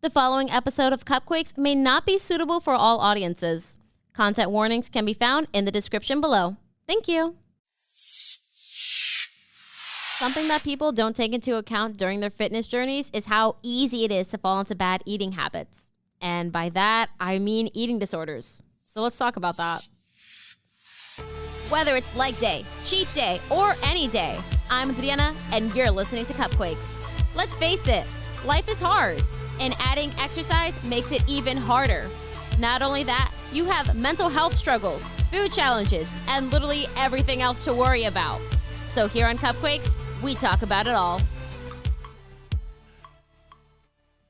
The following episode of Cupquakes may not be suitable for all audiences. Content warnings can be found in the description below. Thank you. Something that people don't take into account during their fitness journeys is how easy it is to fall into bad eating habits. And by that, I mean eating disorders. So let's talk about that. Whether it's leg day, cheat day, or any day, I'm Adriana, and you're listening to Cupquakes. Let's face it, life is hard. And adding exercise makes it even harder. Not only that, you have mental health struggles, food challenges, and literally everything else to worry about. So here on Cupquakes, we talk about it all.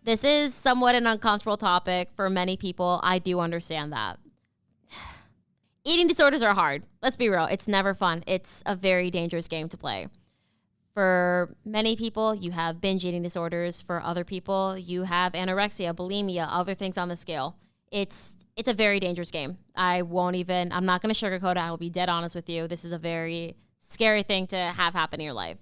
This is somewhat an uncomfortable topic for many people. I do understand that. Eating disorders are hard. Let's be real. It's never fun. It's a very dangerous game to play. For many people, you have binge eating disorders. For other people, you have anorexia, bulimia, other things on the scale. It's a very dangerous game. I'm not going to sugarcoat it. I will be dead honest with you. This is a very scary thing to have happen in your life.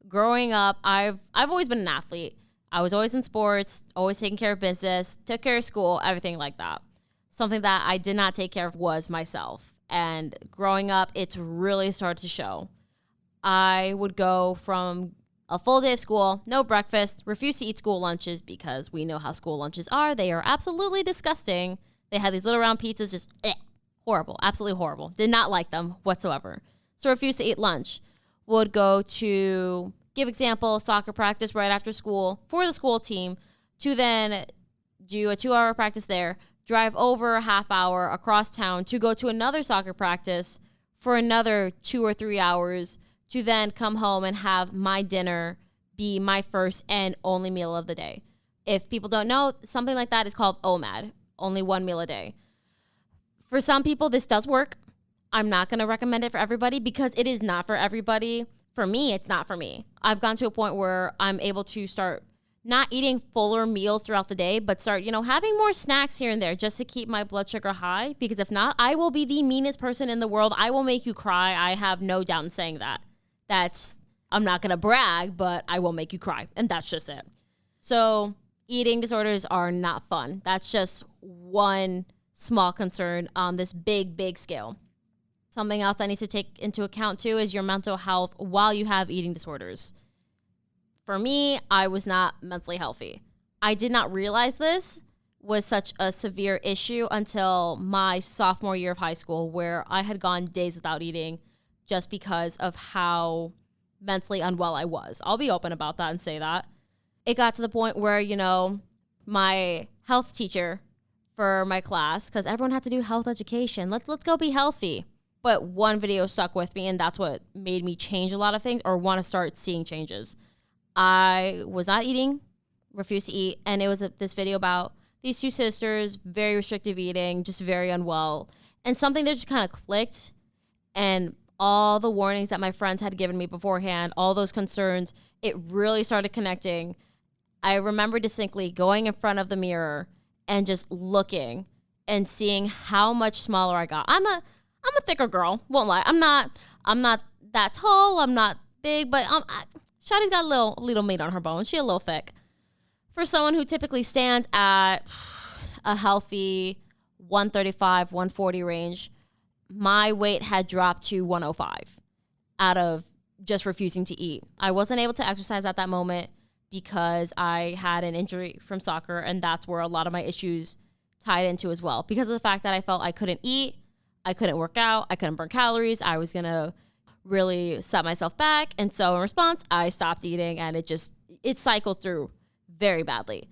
Growing up, I've always been an athlete. I was always in sports, always taking care of business, took care of school, everything like that. Something that I did not take care of was myself. And growing up, it's really started to show. I would go from a full day of school, no breakfast, refuse to eat school lunches because we know how school lunches are. They are absolutely disgusting. They had these little round pizzas, just horrible, absolutely horrible. Did not like them whatsoever. So refused to eat lunch. Would go to, give example, soccer practice right after school for the school team to then do a 2-hour practice there, drive over a half hour across town to go to another soccer practice for another 2 or 3 hours, to then come home and have my dinner be my first and only meal of the day. If people don't know, something like that is called OMAD, only one meal a day. For some people, this does work. I'm not going to recommend it for everybody because it is not for everybody. For me, it's not for me. I've gone to a point where I'm able to start not eating fuller meals throughout the day, but start, having more snacks here and there just to keep my blood sugar high. Because if not, I will be the meanest person in the world. I will make you cry. I have no doubt in saying that. I'm not going to brag, but I will make you cry. And that's just it. So eating disorders are not fun. That's just one small concern on this big, big scale. Something else I need to take into account too is your mental health while you have eating disorders. For me, I was not mentally healthy. I did not realize this was such a severe issue until my sophomore year of high school, where I had gone days without eating just because of how mentally unwell I was. I'll be open about that and say that. It got to the point where, my health teacher for my class, because everyone had to do health education. Let's go be healthy. But one video stuck with me, and that's what made me change a lot of things or want to start seeing changes. I was not eating, refused to eat, and it was this video about these two sisters, very restrictive eating, just very unwell, and something that just kind of clicked, and all the warnings that my friends had given me beforehand, all those concerns, it really started connecting. I remember distinctly going in front of the mirror and just looking and seeing how much smaller I got. I'm a thicker girl, won't lie. I'm not that tall. I'm not big, but Shadi's got a little meat on her bones. She a little thick. For someone who typically stands at a healthy 135, 140 range, my weight had dropped to 105 out of just refusing to eat. I wasn't able to exercise at that moment because I had an injury from soccer, and that's where a lot of my issues tied into as well. Because of the fact that I felt I couldn't eat, I couldn't work out, I couldn't burn calories, I was going to really set myself back. And so in response, I stopped eating, and it cycled through very badly.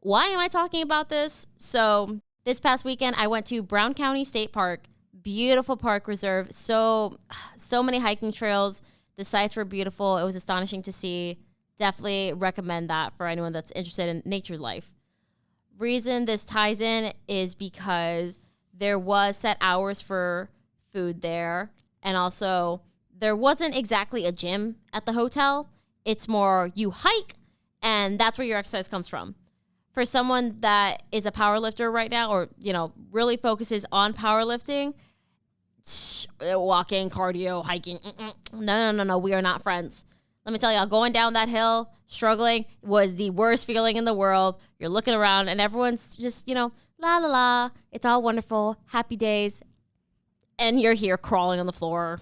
Why am I talking about this? So this past weekend, I went to Brown County State Park. Beautiful park reserve. So many hiking trails. The sights were beautiful. It was astonishing to see. Definitely recommend that for anyone that's interested in nature life. Reason this ties in is because there was set hours for food there. And also there wasn't exactly a gym at the hotel. It's more you hike, and that's where your exercise comes from. For someone that is a power lifter right now, or, really focuses on powerlifting, walking, cardio, hiking. No. We are not friends. Let me tell y'all, going down that hill, struggling, was the worst feeling in the world. You're looking around and everyone's just, la, la, la. It's all wonderful. Happy days. And you're here crawling on the floor.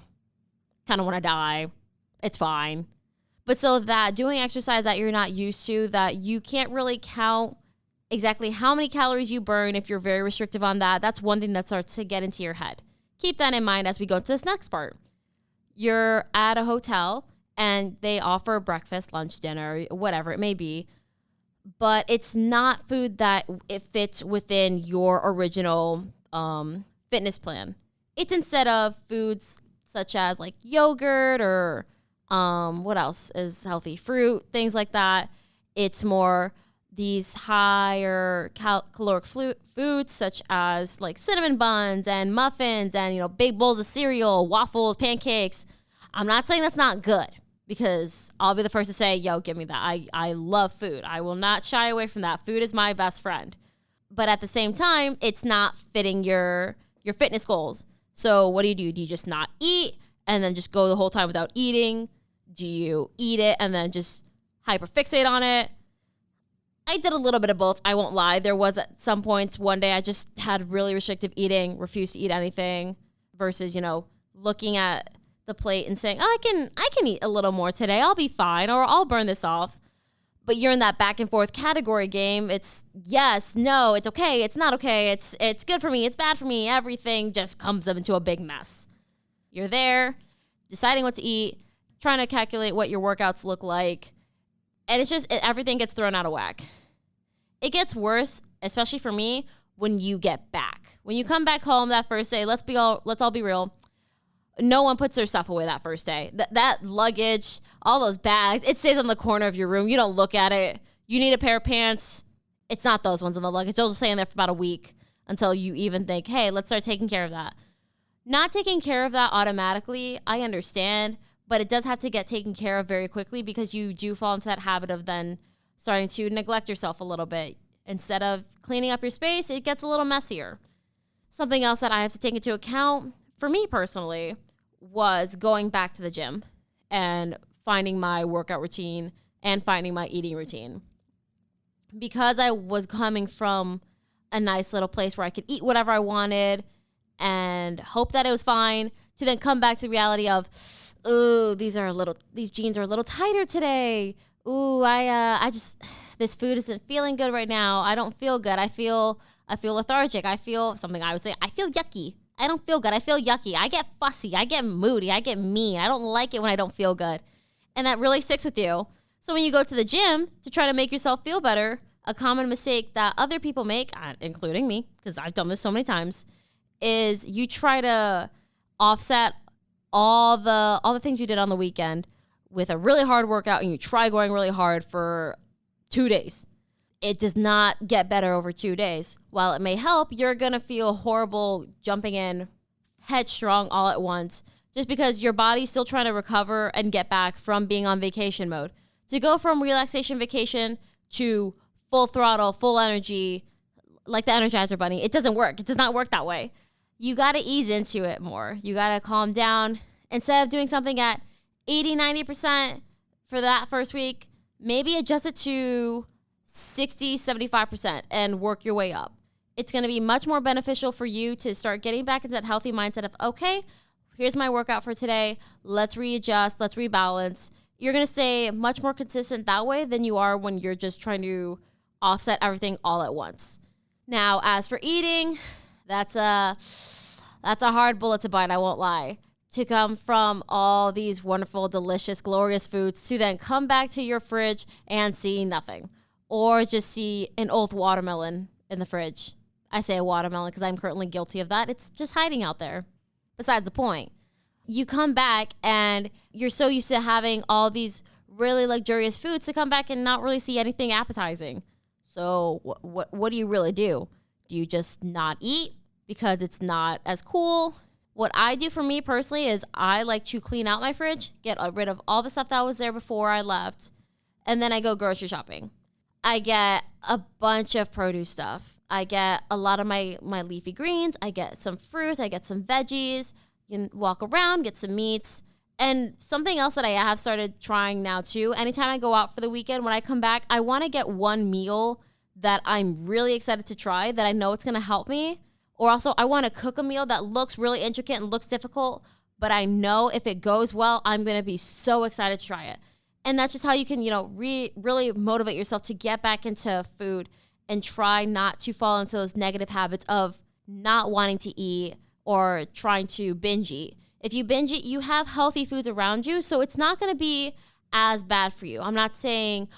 Kind of want to die. It's fine. But so that doing exercise that you're not used to, that you can't really count exactly how many calories you burn if you're very restrictive on that, that's one thing that starts to get into your head. Keep that in mind as we go to this next part. You're at a hotel and they offer breakfast, lunch, dinner, whatever it may be, but it's not food that it fits within your original fitness plan. It's instead of foods such as like yogurt or what else is healthy? Fruit, things like that. It's more these higher caloric foods such as like cinnamon buns and muffins and, big bowls of cereal, waffles, pancakes. I'm not saying that's not good because I'll be the first to say, yo, give me that. I love food. I will not shy away from that. Food is my best friend. But at the same time, it's not fitting your fitness goals. So what do? Do you just not eat and then just go the whole time without eating? Do you eat it and then just hyperfixate on it? I did a little bit of both. I won't lie. There was at some points one day I just had really restrictive eating, refused to eat anything versus, looking at the plate and saying, oh, I can eat a little more today. I'll be fine, or I'll burn this off. But you're in that back and forth category game. It's yes, no, it's okay, it's not okay, it's good for me, it's bad for me. Everything just comes up into a big mess. You're there, deciding what to eat, trying to calculate what your workouts look like. And it's just, everything gets thrown out of whack. It gets worse, especially for me, when you get back. When you come back home that first day, let's all be real. No one puts their stuff away that first day. That luggage, all those bags, it stays on the corner of your room. You don't look at it. You need a pair of pants. It's not those ones in the luggage. Those will stay in there for about a week until you even think, hey, let's start taking care of that. Not taking care of that automatically, I understand, but it does have to get taken care of very quickly because you do fall into that habit of then starting to neglect yourself a little bit. Instead of cleaning up your space, it gets a little messier. Something else that I have to take into account, for me personally, was going back to the gym and finding my workout routine and finding my eating routine. Because I was coming from a nice little place where I could eat whatever I wanted and hope that it was fine, to then come back to the reality of, ooh, these jeans are a little tighter today. Ooh, this food isn't feeling good right now. I don't feel good. I feel lethargic. I feel something I would say, I feel yucky. I don't feel good. I feel yucky. I get fussy. I get moody. I get mean. I don't like it when I don't feel good. And that really sticks with you. So when you go to the gym to try to make yourself feel better, a common mistake that other people make, including me, because I've done this so many times, is you try to offset all the things you did on the weekend with a really hard workout, and you try going really hard for 2 days. It does not get better over 2 days. While it may help, you're going to feel horrible jumping in headstrong all at once just because your body's still trying to recover and get back from being on vacation mode. To go from relaxation vacation to full throttle, full energy, like the Energizer Bunny, it doesn't work. It does not work that way. You got to ease into it more. You got to calm down. Instead of doing something at 80, 90% for that first week, maybe adjust it to 60, 75% and work your way up. It's going to be much more beneficial for you to start getting back into that healthy mindset of, okay, here's my workout for today. Let's readjust. Let's rebalance. You're going to stay much more consistent that way than you are when you're just trying to offset everything all at once. Now, as for eating, that's a hard bullet to bite, I won't lie. To come from all these wonderful, delicious, glorious foods to then come back to your fridge and see nothing. Or just see an old watermelon in the fridge. I say a watermelon because I'm currently guilty of that. It's just hiding out there. Besides the point. You come back and you're so used to having all these really luxurious foods to come back and not really see anything appetizing. So what do you really do? Do you just not eat because it's not as cool? What I do for me personally is I like to clean out my fridge, get rid of all the stuff that was there before I left, and then I go grocery shopping. I get a bunch of produce stuff. I get a lot of my leafy greens. I get some fruit. I get some veggies. You can walk around, get some meats. And something else that I have started trying now too, anytime I go out for the weekend, when I come back, I want to get one meal that I'm really excited to try, that I know it's going to help me. Or also I want to cook a meal that looks really intricate and looks difficult, but I know if it goes well, I'm going to be so excited to try it. And that's just how you can, really motivate yourself to get back into food and try not to fall into those negative habits of not wanting to eat or trying to binge eat. If you binge eat, you have healthy foods around you, so it's not going to be as bad for you. I'm not saying,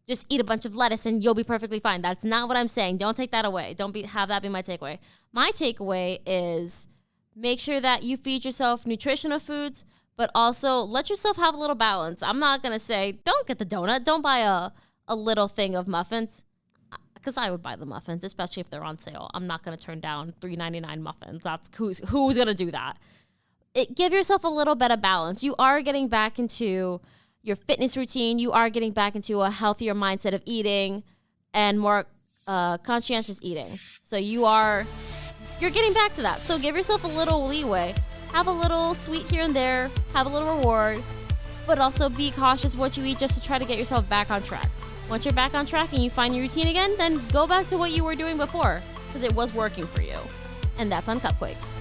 just eat a bunch of lettuce and you'll be perfectly fine. That's not what I'm saying. Don't take that away. Have that be my takeaway. My takeaway is make sure that you feed yourself nutritional foods, but also let yourself have a little balance. I'm not going to say, don't get the donut. Don't buy a little thing of muffins, because I would buy the muffins, especially if they're on sale. I'm not going to turn down $3.99 muffins. That's who's going to do that. Give yourself a little bit of balance. You are getting back into your fitness routine. You are getting back into a healthier mindset of eating and more conscientious eating. So you're getting back to that. So give yourself a little leeway. Have a little sweet here and there. Have a little reward. But also be cautious what you eat just to try to get yourself back on track. Once you're back on track and you find your routine again, then go back to what you were doing before, because it was working for you. And that's on Cupquakes.